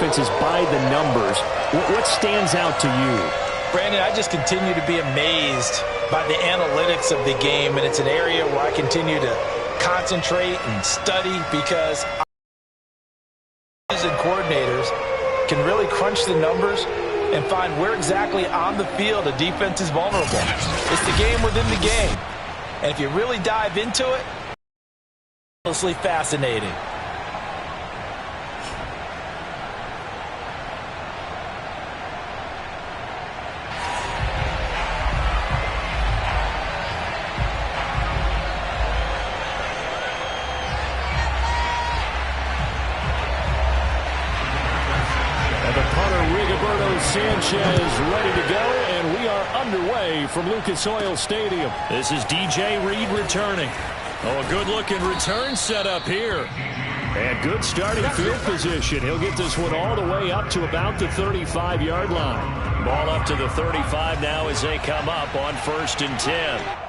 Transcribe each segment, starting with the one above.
defense is by the numbers. What stands out to you? Brandon, I just continue to be amazed by the analytics of the game, and it's an area where I continue to concentrate and study because and coordinators can really crunch the numbers and find where exactly on the field a defense is vulnerable. It's the game within the game. And if you really dive into it, it's endlessly fascinating. Sanchez ready to go, and we are underway from Lucas Oil Stadium. This is DJ Reed returning. Oh, a good-looking return set up here. And good starting field position. He'll get this one all the way up to about the 35-yard line. Ball up to the 35 now as they come up on 1st and 10.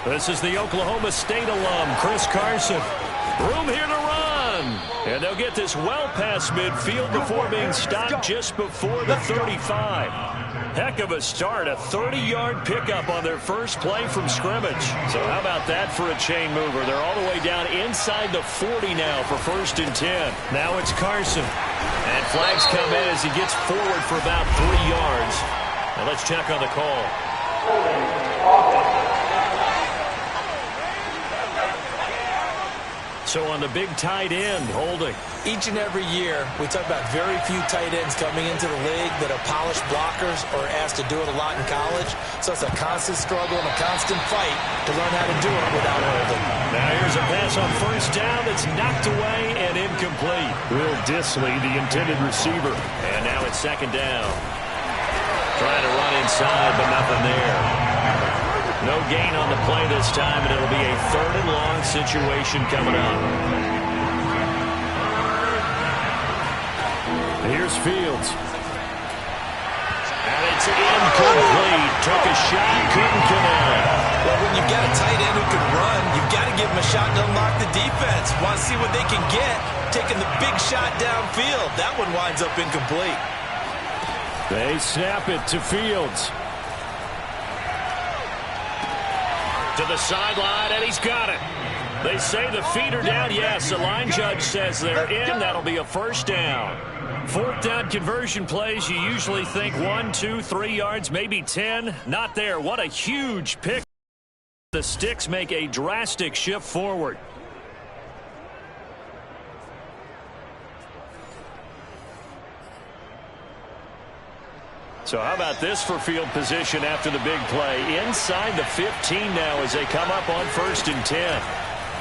This is the Oklahoma State alum, Chris Carson. Room here to run. And they'll get this well past midfield before being stopped just before the 35. Heck of a start, a 30-yard pickup on their first play from scrimmage. So how about that for a chain mover? They're all the way down inside the 40 now for 1st and 10. Now it's Carson. And flags come in as he gets forward for about 3 yards. Now let's check on the call. So on the big tight end, holding. Each and every year, we talk about very few tight ends coming into the league that are polished blockers or asked to do it a lot in college. So it's a constant struggle and a constant fight to learn how to do it without holding. Now here's a pass on 1st down that's knocked away and incomplete. Will Dissly, the intended receiver. And now it's 2nd down. Trying to run inside, but nothing there. No gain on the play this time, and it'll be a 3rd and long situation coming up. Here's Fields. And it's incomplete. Took a shot, couldn't connect. Well, when you've got a tight end who can run, you've got to give him a shot to unlock the defense. Want to see what they can get, taking the big shot downfield. That one winds up incomplete. They snap it to Fields. To the sideline, and he's got it. They say the feet are down. Yes, the line judge says they're in. That'll be a 1st down. 4th down conversion plays, you usually think 1, 2, 3 yards, maybe 10. Not there. What a huge pick. The sticks make a drastic shift forward. So how about this for field position after the big play? Inside the 15 now as they come up on 1st and 10.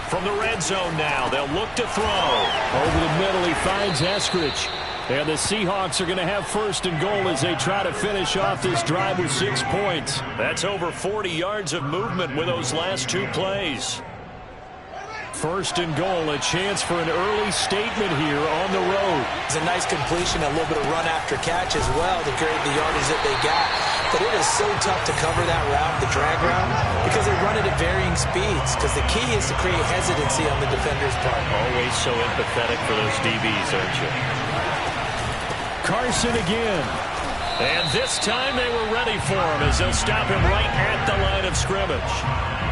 From the red zone now, they'll look to throw. Over the middle, he finds Eskridge. And the Seahawks are going to have 1st and goal as they try to finish off this drive with 6 points. That's over 40 yards of movement with those last 2 plays. 1st and goal, a chance for an early statement here on the road. It's a nice completion, a little bit of run after catch as well to create the yardage that they got. But it is so tough to cover that route, the drag route, because they run it at varying speeds. Because the key is to create hesitancy on the defender's part. Always so empathetic for those DBs, aren't you? Carson again. And this time they were ready for him as they'll stop him right at the line of scrimmage.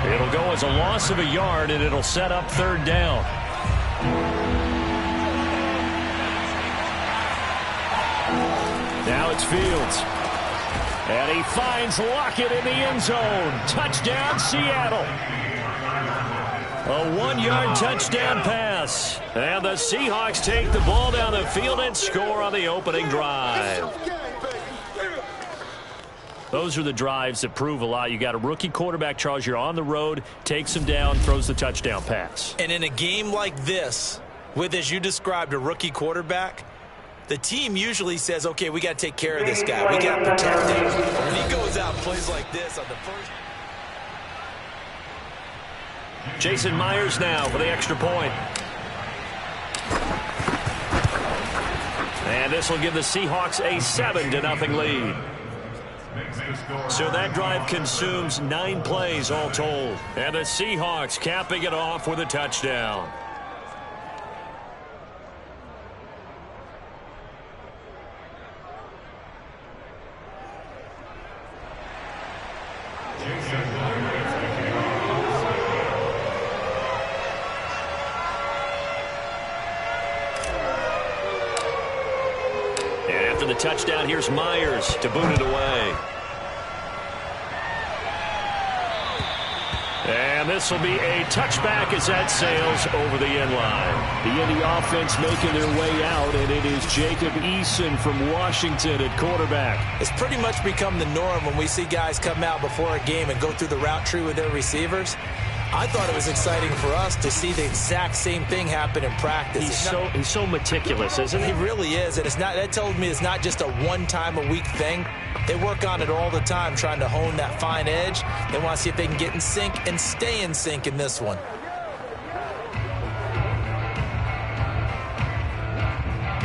It'll go as a loss of a yard, and it'll set up 3rd down. Now it's Fields. And he finds Lockett in the end zone. Touchdown, Seattle. A 1-yard touchdown pass. And the Seahawks take the ball down the field and score on the opening drive. Those are the drives that prove a lot. You got a rookie quarterback, Charles. You're on the road, takes him down, throws the touchdown pass. And in a game like this, with, as you described, a rookie quarterback, the team usually says, okay, we got to take care of this guy. We got to protect him. When he goes out and plays like this on the first. Jason Myers now for the extra point. And this will give the Seahawks a 7-0 lead. So that drive consumes 9 plays all told. And the Seahawks capping it off with a touchdown. And after the touchdown, here's Myers to boot it away. And this will be a touchback as that sails over the end line. The Indy offense making their way out, and it is Jacob Eason from Washington at quarterback. It's pretty much become the norm when we see guys come out before a game and go through the route tree with their receivers. I thought it was exciting for us to see the exact same thing happen in practice. He's so meticulous, isn't he? He really is, and that tells me it's not just a one-time-a-week thing. They work on it all the time, trying to hone that fine edge. They want to see if they can get in sync and stay in sync in this one.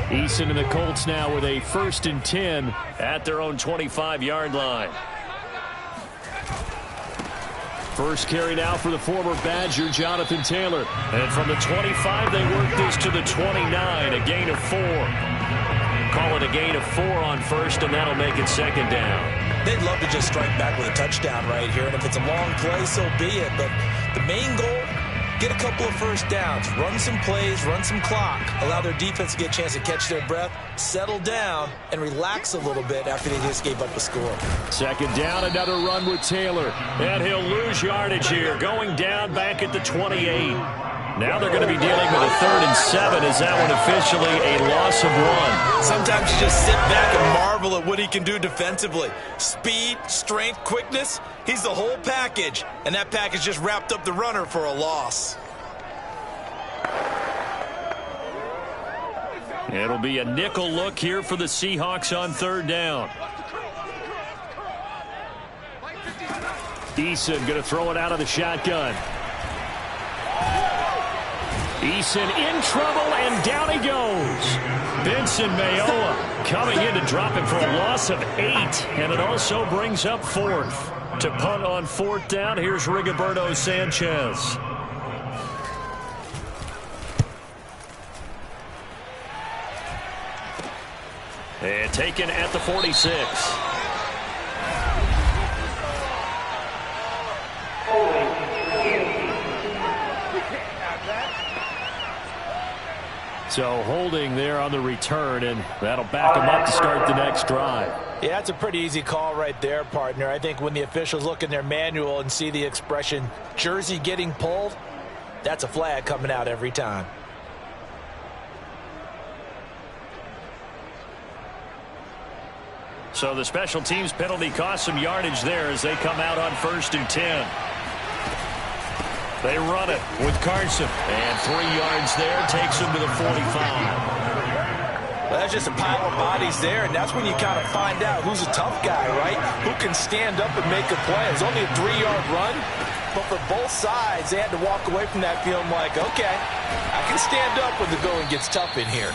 Eason and the Colts now with a 1st and 10 at their own 25-yard line. First carry now for the former Badger, Jonathan Taylor. And from the 25, they work this to the 29, a gain of 4. Call it a gain of 4 on first, and that'll make it 2nd down. They'd love to just strike back with a touchdown right here, and if it's a long play, so be it. But the main goal, get a couple of first downs, run some plays, run some clock, allow their defense to get a chance to catch their breath, settle down, and relax a little bit after they just gave up a score. 2nd down, another run with Taylor. And he'll lose yardage here, going down back at the 28. Now they're going to be dealing with a 3rd and 7. Is that one officially a loss of 1? Sometimes you just sit back and marvel at what he can do defensively. Speed, strength, quickness, he's the whole package. And that package just wrapped up the runner for a loss. It'll be a nickel look here for the Seahawks on 3rd down. Eason going to throw it out of the shotgun. Eason in trouble, and down he goes. Benson Mayowa coming in to drop him for a loss of 8. And it also brings up 4th. To punt on 4th down, here's Rigoberto Sanchez. And taken at the 46. So holding there on the return, and that'll back them up to start the next drive. Yeah, that's a pretty easy call right there, partner. I think when the officials look in their manual and see the expression jersey getting pulled, that's a flag coming out every time. So the special teams penalty cost some yardage there as they come out on 1st and 10. They run it with Carson. And 3 yards there takes them to the 45. Well, that's just a pile of bodies there, and that's when you kind of find out who's a tough guy, right? Who can stand up and make a play. It's only a 3-yard run, but for both sides, they had to walk away from that feeling like, okay, I can stand up when the going gets tough in here.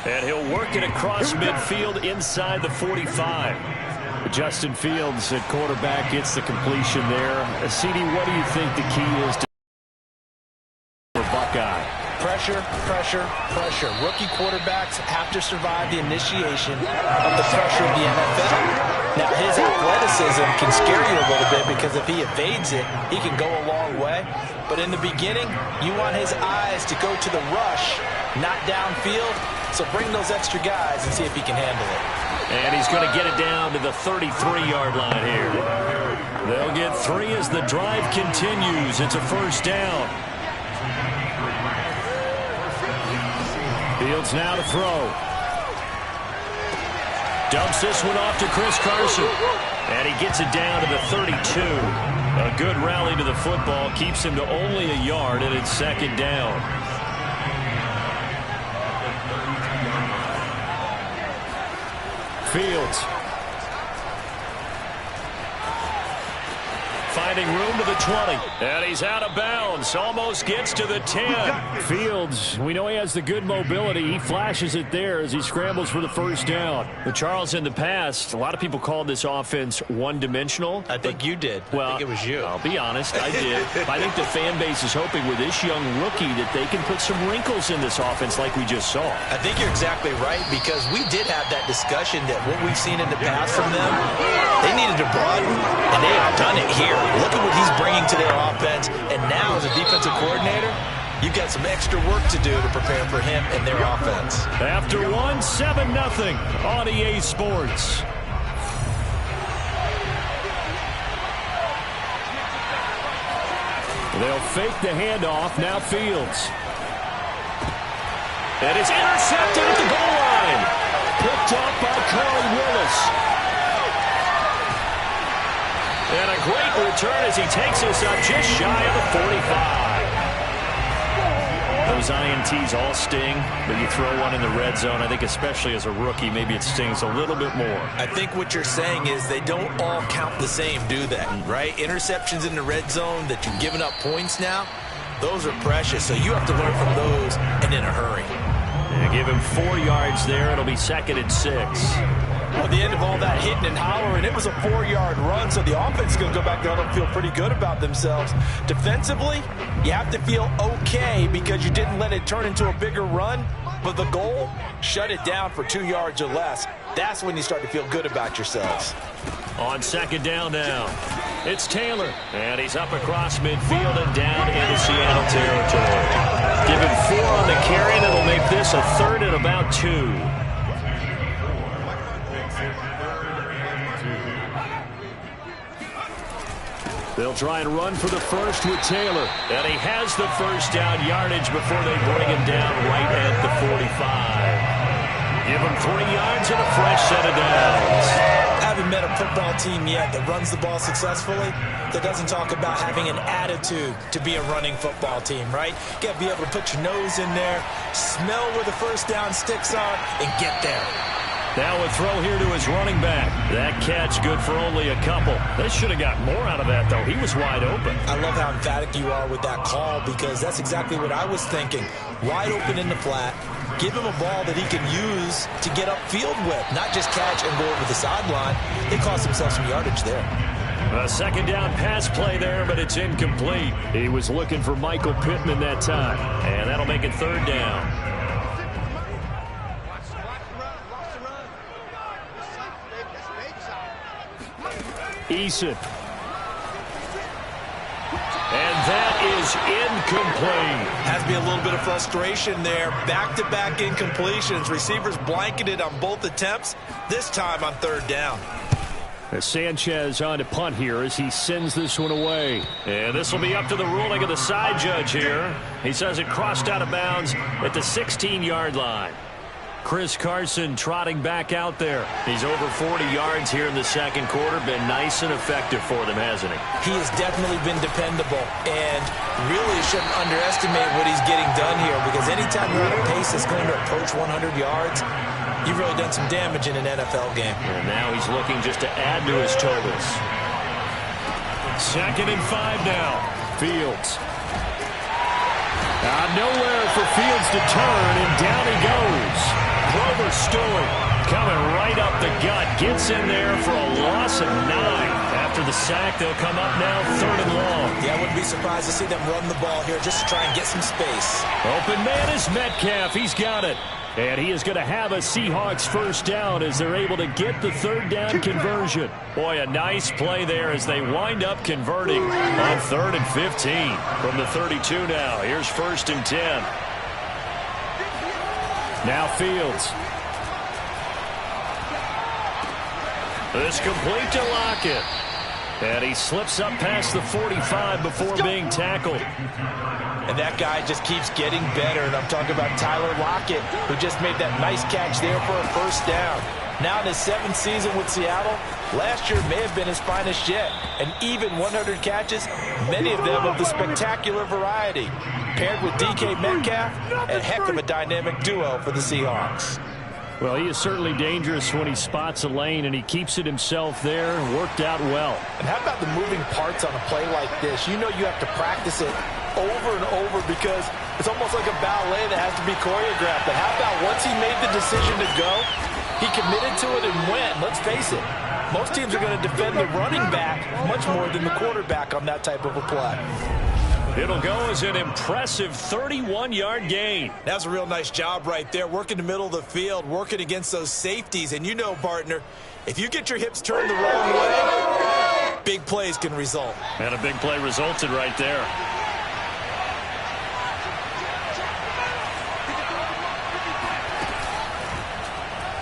And he'll work it across midfield inside the 45. Justin Fields at quarterback gets the completion there. CD, what do you think the key is to Buckeye? Pressure, pressure, pressure. Rookie quarterbacks have to survive the initiation of the pressure of the NFL. Now, his athleticism can scare you a little bit because if he evades it, he can go a long way. But in the beginning, you want his eyes to go to the rush, not downfield. So bring those extra guys and see if he can handle it. And he's going to get it down to the 33-yard line here. They'll get 3 as the drive continues. It's a 1st down. Fields now to throw. Dumps this one off to Chris Carson. And he gets it down to the 32. A good rally to the football keeps him to only a yard, and it's second down. Fields. Finding room to the 20. And he's out of bounds. Almost gets to the 10. Fields, we know he has the good mobility. He flashes it there as he scrambles for the first down. But Charles, in the past, a lot of people called this offense one-dimensional. I think you did. Well, I think it was you. I'll be honest, I did. I think the fan base is hoping with this young rookie that they can put some wrinkles in this offense like we just saw. I think you're exactly right, because we did have that discussion that what we've seen in the past from them, they needed to broaden, and they have done it here. Look at what he's bringing to their offense, and now as a defensive coordinator, you've got some extra work to do to prepare for him and their offense. After 7-0 on EA Sports. They'll fake the handoff. Now Fields. And it's intercepted at the goal line. Picked up by Corey Willis. And a great return as he takes us up just shy of the 45. Those INTs all sting, but you throw one in the red zone, I think especially as a rookie, maybe it stings a little bit more. I think what you're saying is they don't all count the same, do they? Right? Interceptions in the red zone that you've given up points now, those are precious. So you have to learn from those and in a hurry. Yeah, give him 4 yards there. It'll be 2nd and 6. Well, at the end of all that hitting and hollering, it was a 4-yard run, so the offense is going to go back down and feel pretty good about themselves. Defensively, you have to feel okay because you didn't let it turn into a bigger run, but the goal, shut it down for 2 yards or less. That's when you start to feel good about yourselves. On 2nd down now, it's Taylor, and he's up across midfield and down into Seattle territory. Give him 4 on the carry, and it'll make this a 3rd and about 2. They'll try and run for the first with Taylor. And he has the first down yardage before they bring him down right at the 45. Give him 3 yards and a fresh set of downs. I haven't met a football team yet that runs the ball successfully that doesn't talk about having an attitude to be a running football team, right? You got to be able to put your nose in there, smell where the first down sticks are, and get there. Now a throw here to his running back. That catch good for only a couple. They should have got more out of that, though. He was wide open. I love how emphatic you are with that call because that's exactly what I was thinking. Wide open in the flat. Give him a ball that he can use to get upfield with, not just catch and go over the sideline. They cost themselves some yardage there. A 2nd down pass play there, but it's incomplete. He was looking for Michael Pittman that time. And that'll make it 3rd down. Eason. And that is incomplete. Has to be a little bit of frustration there. Back-to-back incompletions. Receivers blanketed on both attempts, this time on 3rd down. Sanchez on to punt here as he sends this one away. And this will be up to the ruling of the side judge here. He says it crossed out of bounds at the 16-yard line. Chris Carson trotting back out there. He's over 40 yards here in the 2nd quarter. Been nice and effective for them, hasn't he? He has definitely been dependable, and really shouldn't underestimate what he's getting done here because anytime you're on a pace that's going to approach 100 yards, you've really done some damage in an NFL game. And now he's looking just to add to his totals. 2nd and 5 now. Fields. Nowhere for Fields to turn, and down he goes. Grover Stewart coming right up the gut. Gets in there for a loss of 9. After the sack, they'll come up now 3rd and long. Yeah, I wouldn't be surprised to see them run the ball here just to try and get some space. Open man is Metcalf. He's got it. And he is going to have a Seahawks first down as they're able to get the 3rd down conversion. Boy, a nice play there as they wind up converting on 3rd and 15. From the 32 now, here's 1st and 10. Now Fields. This complete to Lockett. And he slips up past the 45 before being tackled. And that guy just keeps getting better. And I'm talking about Tyler Lockett, who just made that nice catch there for a first down. Now in his 7th season with Seattle, last year may have been his finest yet. And even 100 catches, many of them of the spectacular variety. Paired with DK Metcalf, a heck of a dynamic duo for the Seahawks. Well, he is certainly dangerous when he spots a lane, and he keeps it himself there. Worked out well. And how about the moving parts on a play like this? You know you have to practice it over and over because it's almost like a ballet that has to be choreographed. But how about once he made the decision to go, he committed to it and went. Let's face it, most teams are going to defend the running back much more than the quarterback on that type of a play. It'll go as an impressive 31-yard gain. That's a real nice job right there, working the middle of the field, working against those safeties. And you know, partner, if you get your hips turned the wrong way, big plays can result. And a big play resulted right there.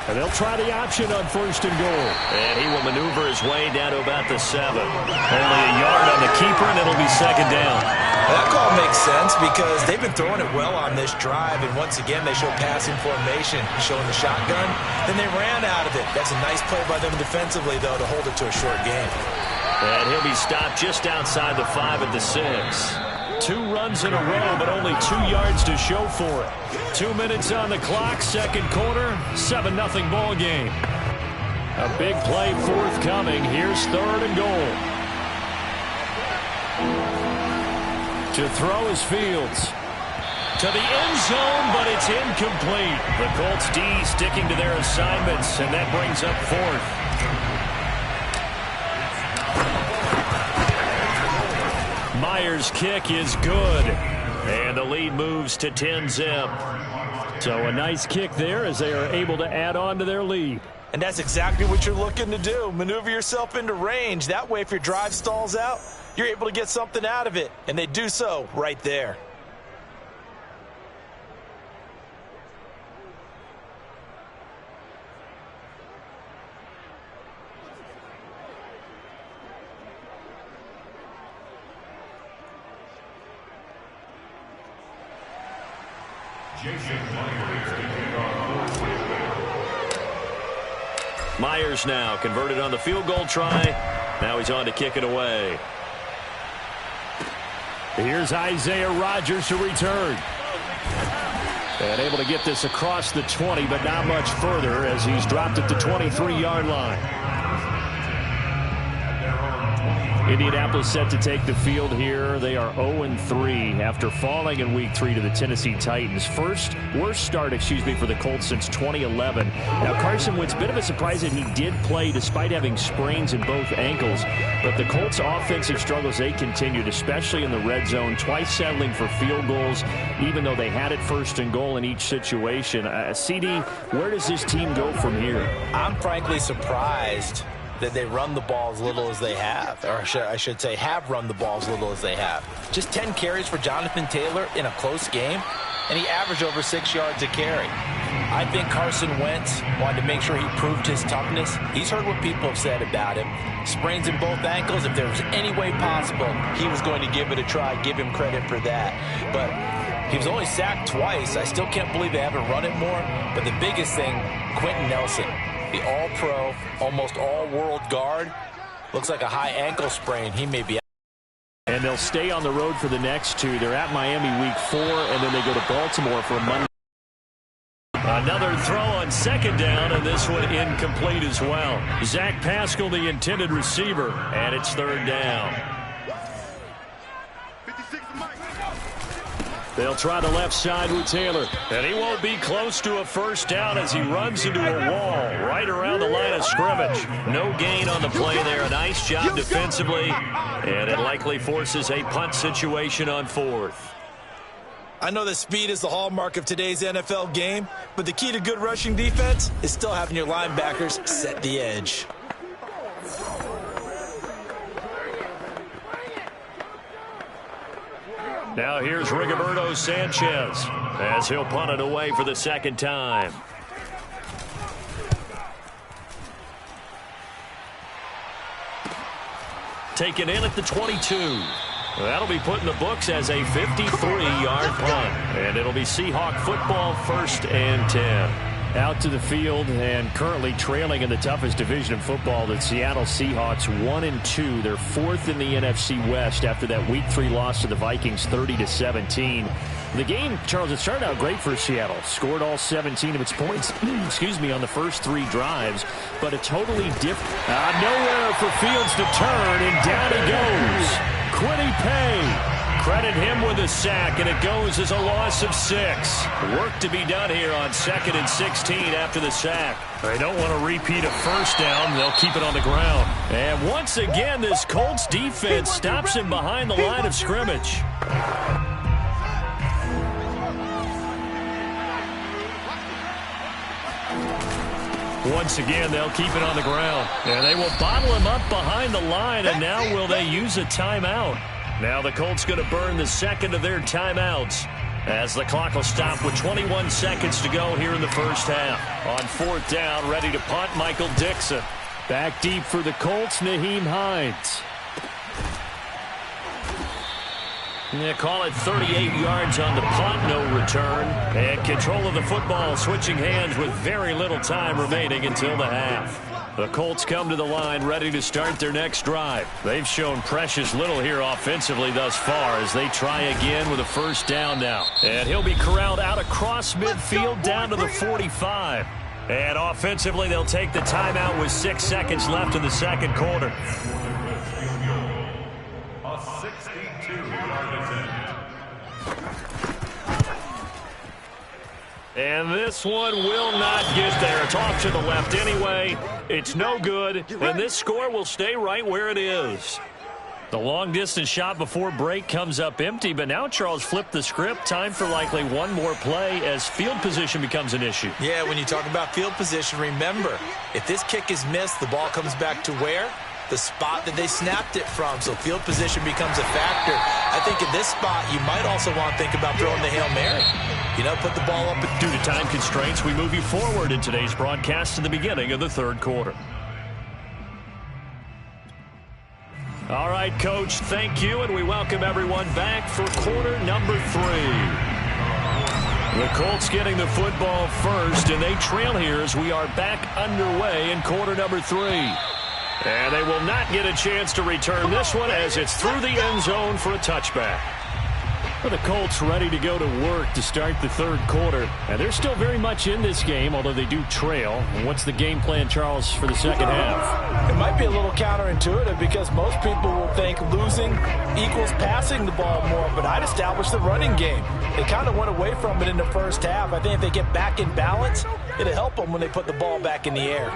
And they'll try the option on 1st and goal. And he will maneuver his way down to about the 7. Only a yard on the keeper, and it'll be 2nd down. That call makes sense because they've been throwing it well on this drive. And once again, they show passing formation, showing the shotgun. Then they ran out of it. That's a nice play by them defensively, though, to hold it to a short game. And he'll be stopped just outside the 5 at the 6. 2 runs in a row, but only 2 yards to show for it. 2 minutes on the clock, 2nd quarter, 7-0 ball game. A big play forthcoming. Here's 3rd and goal. To throw is Fields. To the end zone, but it's incomplete. The Colts D sticking to their assignments, and that brings up 4th. Myers' kick is good. And the lead moves to 10-zip. So a nice kick there as they are able to add on to their lead. And that's exactly what you're looking to do. Maneuver yourself into range. That way, if your drive stalls out, you're able to get something out of it. And they do so right there. Myers now converted on the field goal try. Now he's on to kick it away. Here's Isaiah Rodgers to return. And able to get this across the 20, but not much further as he's dropped at the 23-yard line. Indianapolis set to take the field here. They are 0-3 after falling in Week 3 to the Tennessee Titans. Worst start, for the Colts since 2011. Now, Carson Wentz, bit of a surprise that he did play despite having sprains in both ankles. But the Colts' offensive struggles, they continued, especially in the red zone, twice settling for field goals, even though they had it 1st and goal in each situation. CD, where does this team go from here? I'm frankly surprised that they run the ball as little as they have. Or I should say have run the ball as little as they have. Just 10 carries for Jonathan Taylor in a close game, and he averaged over 6 yards a carry. I think Carson Wentz wanted to make sure he proved his toughness. He's heard what people have said about him. Sprains in both ankles. If there was any way possible, he was going to give it a try. Give him credit for that. But he was only sacked twice. I still can't believe they haven't run it more. But the biggest thing, Quentin Nelson, the all-pro, almost all-world guard, looks like a high ankle sprain. He may be out. And they'll stay on the road for the next 2. They're at Miami Week 4, and then they go to Baltimore for a Monday. Another throw on 2nd down, and this one incomplete as well. Zach Pascal, the intended receiver, and it's 3rd down. They'll try the left side with Taylor. And he won't be close to a 1st down as he runs into a wall right around the line of scrimmage. No gain on the play there. A nice job defensively. And it likely forces a punt situation on 4th. I know that speed is the hallmark of today's NFL game, but the key to good rushing defense is still having your linebackers set the edge. Now here's Rigoberto Sanchez as he'll punt it away for the 2nd time. Taken in at the 22. That'll be put in the books as a 53-yard punt. And it'll be Seahawk football, 1st and 10. Out to the field and currently trailing in the toughest division of football, the Seattle Seahawks 1-2. They're 4th in the NFC West after that Week 3 loss to the Vikings 30-17. The game, Charles, it started out great for Seattle. Scored all 17 of its points, on the first 3 drives. But a totally different... nowhere for Fields to turn, and down he goes. Quiddy Pay. Credit him with a sack, and it goes as a loss of 6. Work to be done here on 2nd and 16 after the sack. They don't want to repeat a first down. They'll keep it on the ground. And once again, this Colts defense stops him behind the line of scrimmage. Once again, they'll keep it on the ground. And they will bottle him up behind the line, and now will they use a timeout? Now the Colts going to burn the second of their timeouts as the clock will stop with 21 seconds to go here in the first half. On 4th down, ready to punt, Michael Dixon. Back deep for the Colts, Nyheim Hines. They call it 38 yards on the punt, no return. And control of the football, switching hands with very little time remaining until the half. The Colts come to the line ready to start their next drive. They've shown precious little here offensively thus far as they try again with a first down now. And he'll be corralled out across midfield down to the 45. And offensively, they'll take the timeout with 6 seconds left in the second quarter. A 62-yard attempt. And this one will not get there. It's off to the left anyway. It's no good, and this score will stay right where it is. The long-distance shot before break comes up empty, but now Charles flipped the script. Time for likely one more play as field position becomes an issue. Yeah, when you talk about field position, remember, if this kick is missed, the ball comes back to where? The spot that they snapped it from, so field position becomes a factor. I think in this spot, you might also want to think about throwing the Hail Mary. You know, put the ball up. Due to time constraints, we move you forward in today's broadcast to the beginning of the third quarter. All right, Coach, thank you, and we welcome everyone back for quarter number 3. The Colts getting the football first, and they trail here as we are back underway in quarter number 3. And they will not get a chance to return this one as it's through the end zone for a touchback. Well, the Colts ready to go to work to start the third quarter. And they're still very much in this game, although they do trail. And what's the game plan, Charles, for the second half? It might be a little counterintuitive because most people will think losing equals passing the ball more, but I'd establish the running game. They kind of went away from it in the first half. I think if they get back in balance, it'll help them when they put the ball back in the air.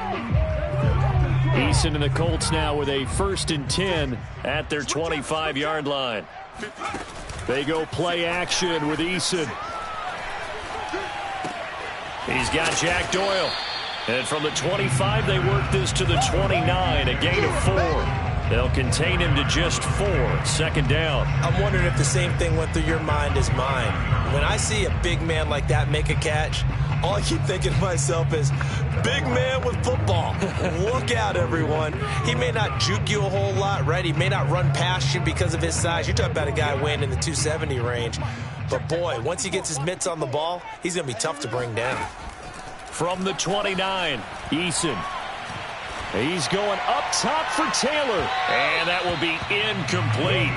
Eason and the Colts now with a 1st and 10 at their 25-yard line. They go play action with Eason. He's got Jack Doyle. And from the 25, they work this to the 29, a gain of 4. They'll contain him to just 4, 2nd down. I'm wondering if the same thing went through your mind as mine. When I see a big man like that make a catch, all I keep thinking to myself is, big man with football. Look out, everyone. He may not juke you a whole lot, right? He may not run past you because of his size. You're talking about a guy weighing in the 270 range. But, boy, once he gets his mitts on the ball, he's going to be tough to bring down. From the 29, Eason. He's going up top for Taylor. And that will be incomplete.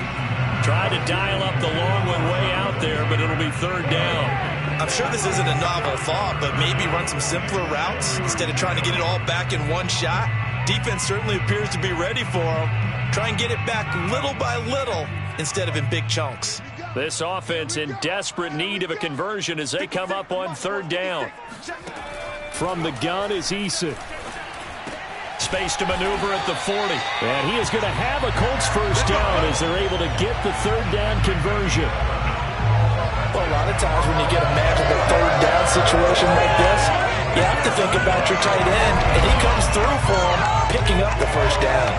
Tried to dial up the long one way out there, but it'll be 3rd down. I'm sure this isn't a novel thought, but maybe run some simpler routes instead of trying to get it all back in one shot. Defense certainly appears to be ready for him. Try and get it back little by little instead of in big chunks. This offense in desperate need of a conversion as they come up on 3rd down. From the gun is Eason. Space to maneuver at the 40. And he is going to have a Colts first down as they're able to get the 3rd down conversion. Well, a lot of times when you get a magical 3rd down situation like this, you have to think about your tight end, and he comes through for him, picking up the first down.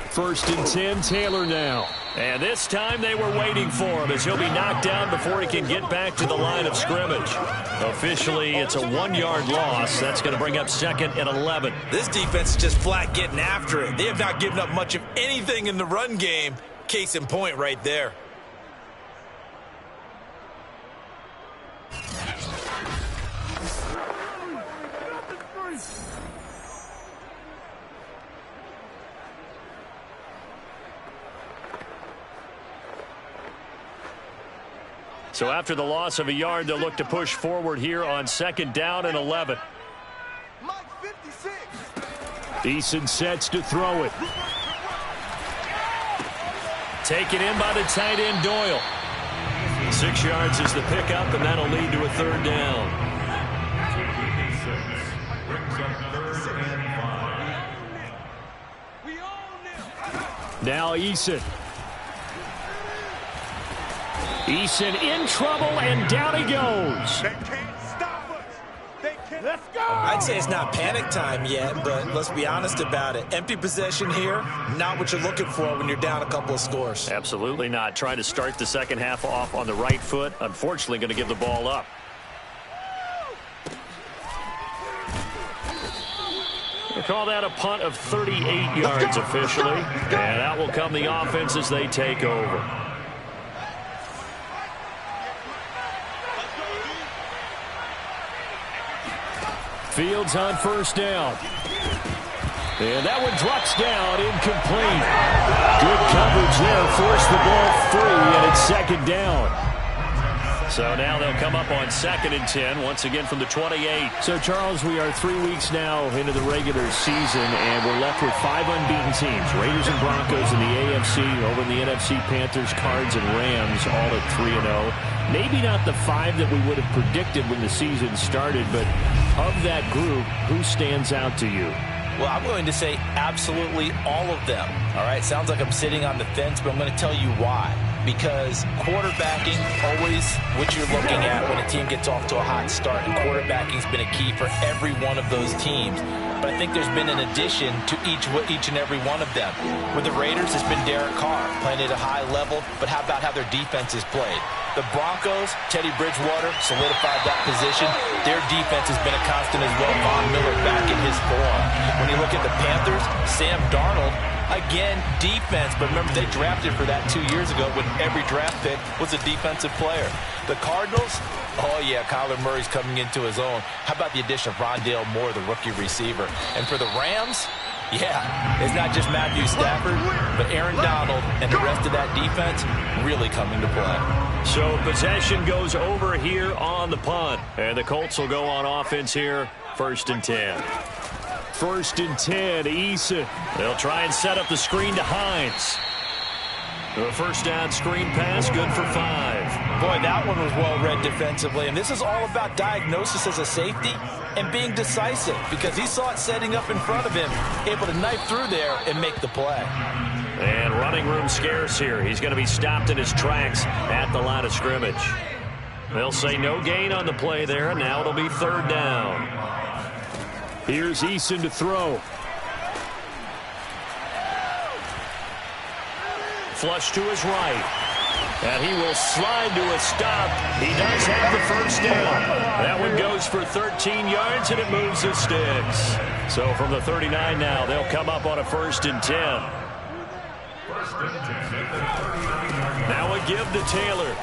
First and 10, Taylor now. And this time they were waiting for him as he'll be knocked down before he can get back to the line of scrimmage. Officially, it's a 1-yard loss. That's going to bring up 2nd and 11. This defense is just flat getting after it. They have not given up much of anything in the run game. Case in point right there. So after the loss of a yard, they'll look to push forward here on 2nd down and 11. Eason sets to throw it. Taken in by the tight end, Doyle. 6 yards is the pickup, and that'll lead to a 3rd down. Now Eason. Eason in trouble, and down he goes. They can't stop us. They can't. Let's go. I'd say it's not panic time yet, but let's be honest about it. Empty possession here, not what you're looking for when you're down a couple of scores. Absolutely not. Trying to start the second half off on the right foot. Unfortunately, going to give the ball up. We'll call that a punt of 38 yards officially. And out will come the offense as they take over. Fields on 1st down. And that one drops down, incomplete. Good coverage there, forced the ball free, and it's 2nd down. So now they'll come up on 2nd and 10, once again from the 28. So, Charles, we are 3 weeks now into the regular season, and we're left with 5 unbeaten teams. Raiders and Broncos in the AFC, over in the NFC, Panthers, Cards, and Rams, all at 3-0. Maybe not the 5 that we would have predicted when the season started, but of that group, who stands out to you? Well, I'm going to say absolutely all of them. All right, sounds like I'm sitting on the fence, but I'm going to tell you why. Because quarterbacking, always what you're looking at when a team gets off to a hot start, and quarterbacking has been a key for every one of those teams. But I think there's been an addition to each and every one of them. With the Raiders, it's been Derek Carr playing at a high level, but how about how their defense is played? The Broncos, Teddy Bridgewater solidified that position. Their defense has been a constant as well. Von Miller back in his form. When you look at the Panthers, Sam Darnold, again, defense. But remember, they drafted for that 2 years ago when every draft pick was a defensive player. The Cardinals, oh yeah, Kyler Murray's coming into his own. How about the addition of Rondale Moore, the rookie receiver? And for the Rams, yeah, it's not just Matthew Stafford, but Aaron Donald and the rest of that defense really coming to play. So possession goes over here on the punt. And the Colts will go on offense here, 1st and 10. 1st and 10, Eason. They'll try and set up the screen to Hines. The 1st down screen pass, good for 5. Boy, that one was well read defensively. And this is all about diagnosis as a safety and being decisive, because he saw it setting up in front of him, able to knife through there and make the play. And running room scarce here. He's going to be stopped in his tracks at the line of scrimmage. They'll say no gain on the play there, and now it'll be 3rd down. Here's Eason to throw. Flush to his right. And he will slide to a stop. He does have the 1st down. That one goes for 13 yards, and it moves the sticks. So from the 39 now, they'll come up on a 1st and 10. Now a give to Taylor.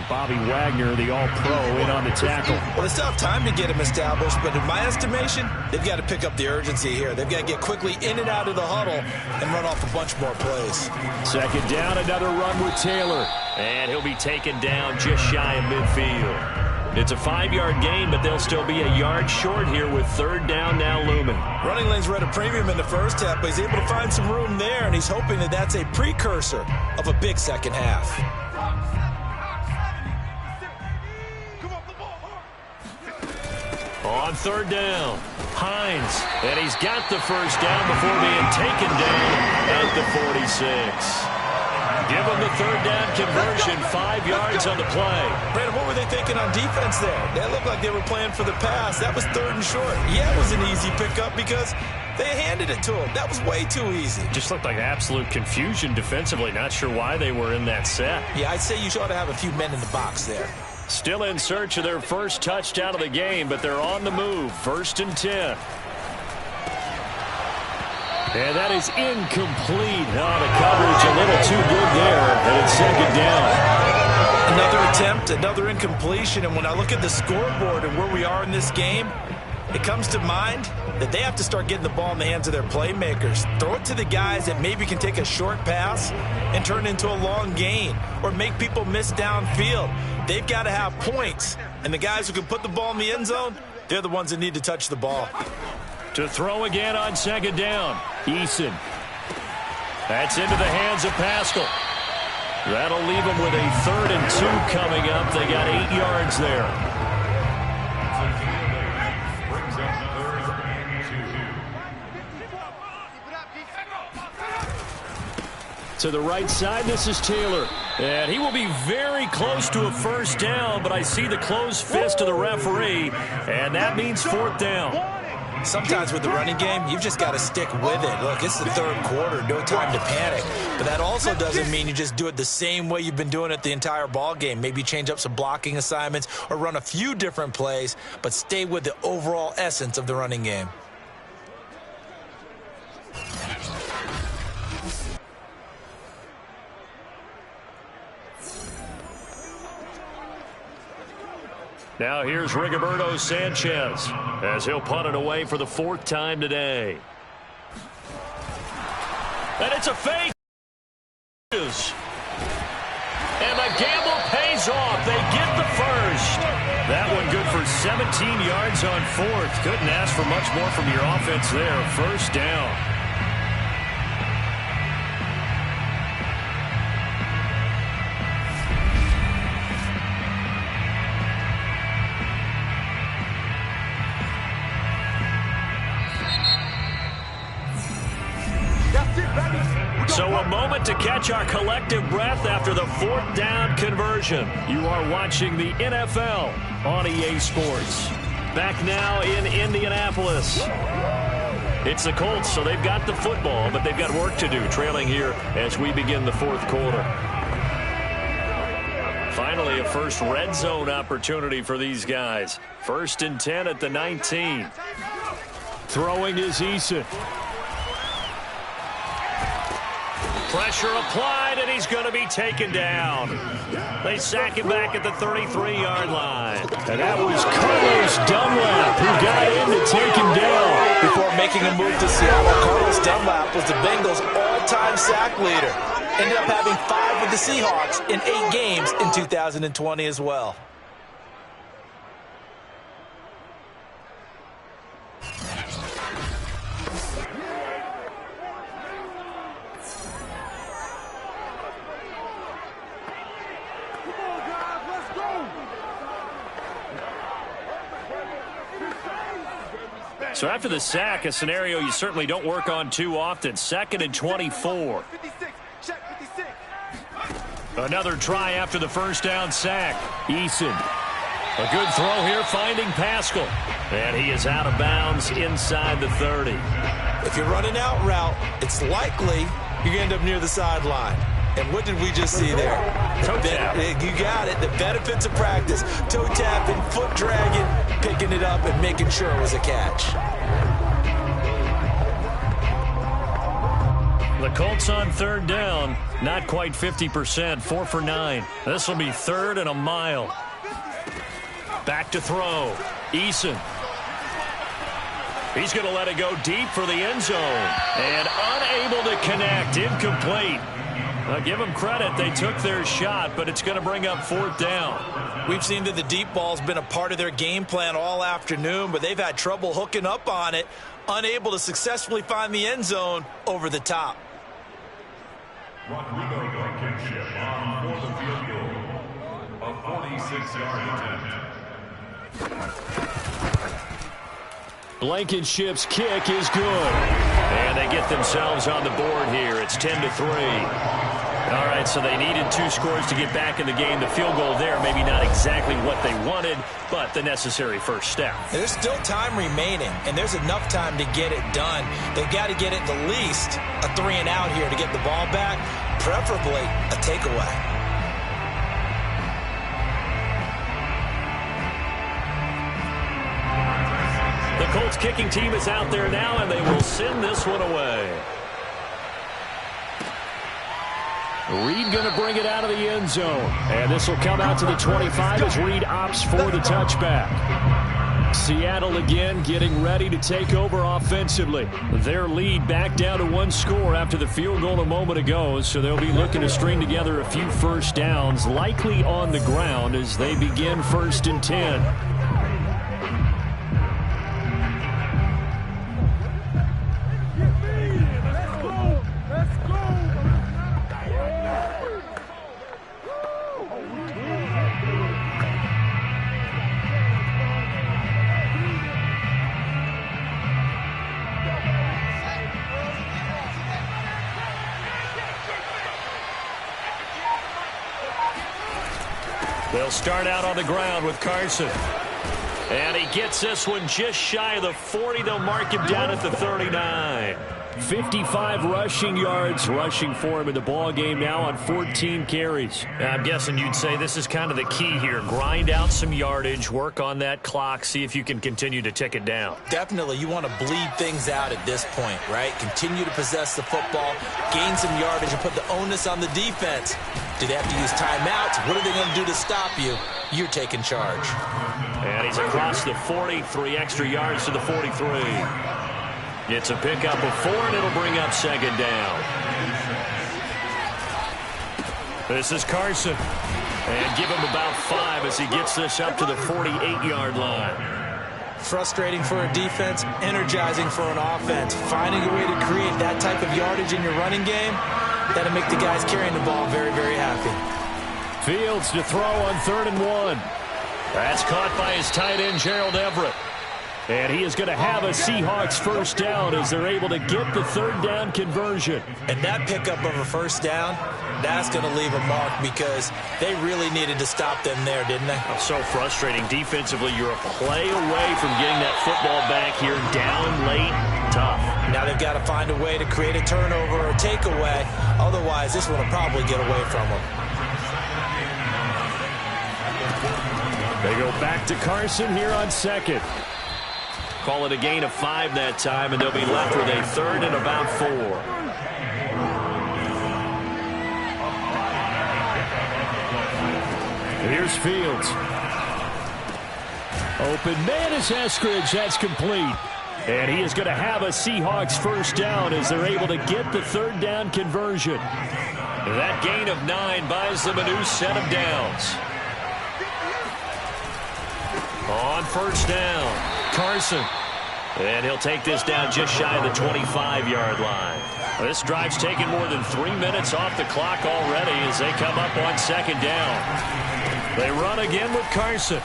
Bobby Wagner, the all-pro, in on the tackle. Well, they still have time to get him established, but in my estimation, they've got to pick up the urgency here. They've got to get quickly in and out of the huddle and run off a bunch more plays. 2nd down, another run with Taylor. And he'll be taken down just shy of midfield. It's a 5-yard gain, but they'll still be a yard short here with 3rd down now looming. Running lanes were at a premium in the first half, but he's able to find some room there, and he's hoping that that's a precursor of a big second half. On 3rd down, Hines, and he's got the 1st down before being taken down at the 46. Give them the third down conversion, 5 yards on the play. Brandon, what were they thinking on defense there? They looked like they were playing for the pass. That was 3rd and short. Yeah, it was an easy pickup because they handed it to him. That was way too easy. Just looked like absolute confusion defensively. Not sure why they were in that set. Yeah, I'd say you ought to have a few men in the box there. Still in search of their first touchdown of the game, but they're on the move. 1st and 10. And that is incomplete. Oh, the coverage a little too good there, and it's 2nd down. Another attempt, another incompletion, and when I look at the scoreboard and where we are in this game, it comes to mind that they have to start getting the ball in the hands of their playmakers. Throw it to the guys that maybe can take a short pass and turn it into a long gain or make people miss downfield. They've got to have points, and the guys who can put the ball in the end zone, they're the ones that need to touch the ball. To throw again on 2nd down. Eason. That's into the hands of Pascal. That'll leave them with a 3rd and 2 coming up. They got 8 yards there. To the right side, this is Taylor. And he will be very close to a 1st down, but I see the closed fist of the referee, and that means 4th down. Sometimes with the running game, you've just got to stick with it. Look, it's the 3rd quarter, no time to panic. But that also doesn't mean you just do it the same way you've been doing it the entire ball game. Maybe change up some blocking assignments or run a few different plays, but stay with the overall essence of the running game. Now here's Rigoberto Sanchez as he'll punt it away for the 4th time today. And it's a fake. And the gamble pays off. They get the first. That one good for 17 yards on 4th. Couldn't ask for much more from your offense there. 1st down. So a moment to catch our collective breath after the 4th down conversion. You are watching the NFL on EA Sports. Back now in Indianapolis. It's the Colts, so they've got the football, but they've got work to do, trailing here as we begin the 4th quarter. Finally, a first red zone opportunity for these guys. 1st and 10 at the 19. Throwing is Eason. Pressure applied, and he's going to be taken down. They sack him back at the 33-yard line. And that was Carlos Dunlap who got in to take him down. Before making a move to Seattle, Carlos Dunlap was the Bengals' all-time sack leader. Ended up having 5 with the Seahawks in 8 games in 2020 as well. So after the sack, a scenario you certainly don't work on too often. 2nd and 24. Another try after the 1st down sack. Eason. A good throw here, finding Pascal. And he is out of bounds inside the 30. If you're running out route, it's likely you're going to end up near the sideline. And what did we just see there? Toe tap. You got it. The benefits of practice. Toe tapping, foot dragging, picking it up, and making sure it was a catch. The Colts on 3rd down. Not quite 50%. 4 for 9. This will be 3rd and a mile. Back to throw. Eason. He's going to let it go deep for the end zone. And unable to connect. Incomplete. Now, give them credit. They took their shot, but it's going to bring up 4th down. We've seen that the deep ball's been a part of their game plan all afternoon, but they've had trouble hooking up on it, unable to successfully find the end zone over the top. Blankenship on for the field goal. A 46-yard attempt. Blankenship's kick is good. And they get themselves on the board here. It's 10-3. All right, so they needed 2 scores to get back in the game. The field goal there, maybe not exactly what they wanted, but the necessary first step. There's still time remaining, and there's enough time to get it done. They've got to get at the least a 3-and-out here to get the ball back, preferably a takeaway. The Colts kicking team is out there now, and they will send this one away. Reed going to bring it out of the end zone. And this will come out to the 25 as Reed opts for the touchback. Seattle again getting ready to take over offensively. Their lead back down to 1 score after the field goal a moment ago. So they'll be looking to string together a few first downs, likely on the ground as they begin 1st and 10. They'll start out on the ground with Carson. And he gets this one just shy of the 40. They'll mark him down at the 39. 55 rushing yards rushing for him in the ball game now on 14 carries. I'm guessing you'd say this is kind of the key here. Grind out some yardage, work on that clock, see if you can continue to tick it down. Definitely, you want to bleed things out at this point, right? Continue to possess the football, gain some yardage, and put the onus on the defense. Do they have to use timeouts? What are they going to do to stop you? You're taking charge. And he's across the 40, 3 extra yards to the 43. It's a pickup of 4, and it'll bring up 2nd down. This is Carson. And give him about 5 as he gets this up to the 48-yard line. Frustrating for a defense, energizing for an offense. Finding a way to create that type of yardage in your running game, that'll make the guys carrying the ball very, very happy. Fields to throw on 3rd and 1. That's caught by his tight end, Gerald Everett. And he is going to have a Seahawks first down as they're able to get the 3rd down conversion. And that pickup of a first down, that's going to leave a mark because they really needed to stop them there, didn't they? So frustrating. Defensively, you're a play away from getting that football back here, down late, tough. Now they've got to find a way to create a turnover or a takeaway. Otherwise, this one will probably get away from them. They go back to Carson here on 2nd. Call it a gain of 5 that time, and they'll be left with a 3rd and about 4. Here's Fields. Open man is Eskridge. That's complete. And he is going to have a Seahawks first down as they're able to get the 3rd down conversion. That gain of 9 buys them a new set of downs. On 1st down. Carson. And he'll take this down just shy of the 25-yard line. This drive's taken more than 3 minutes off the clock already as they come up on 2nd down. They run again with Carson.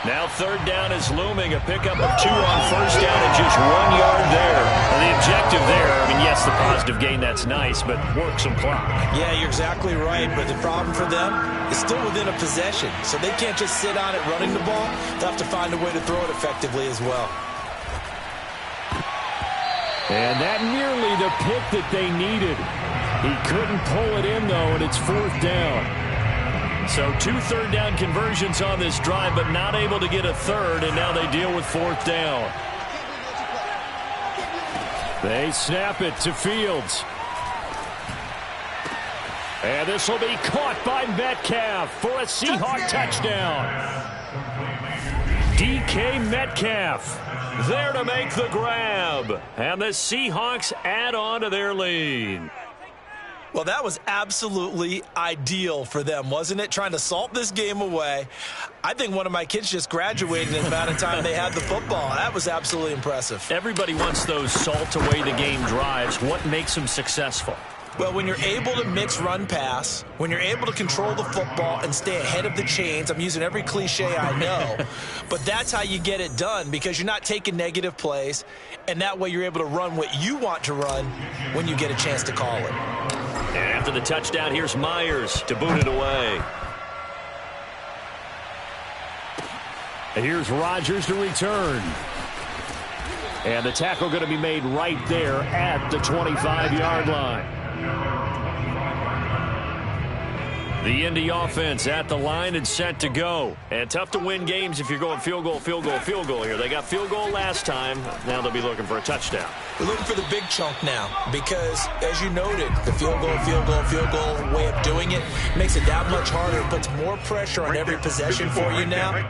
Now 3rd down is looming. A pickup of 2 on 1st down and just 1 yard there. And the objective there, I mean, yes, the positive gain, that's nice, but work some clock. Yeah, you're exactly right, but the problem for them is still within a possession. So they can't just sit on it running the ball. They'll have to find a way to throw it effectively as well. And that nearly the pick that they needed. He couldn't pull it in, though, and it's 4th down. So 2 3rd down conversions on this drive, but not able to get a 3rd, and now they deal with 4th down. They snap it to Fields. And this will be caught by Metcalf for a Seahawk touchdown. DK Metcalf there to make the grab. And the Seahawks add on to their lead. Well, that was absolutely ideal for them, wasn't it? Trying to salt this game away. I think one of my kids just graduated in the amount of time they had the football. That was absolutely impressive. Everybody wants those salt-away-the-game drives. What makes them successful? Well, when you're able to mix run-pass, when you're able to control the football and stay ahead of the chains, I'm using every cliche I know, but that's how you get it done because you're not taking negative plays, and that way you're able to run what you want to run when you get a chance to call it. And after the touchdown, here's Myers to boot it away. And here's Rodgers to return. And the tackle going to be made right there at the 25-yard line. The Indy offense at the line and set to go. And tough to win games if you're going field goal, field goal, field goal here. They got field goal last time. Now they'll be looking for a touchdown. We're looking for the big chunk now because, as you noted, the field goal way of doing it makes it that much harder. It puts more pressure on every possession for you now.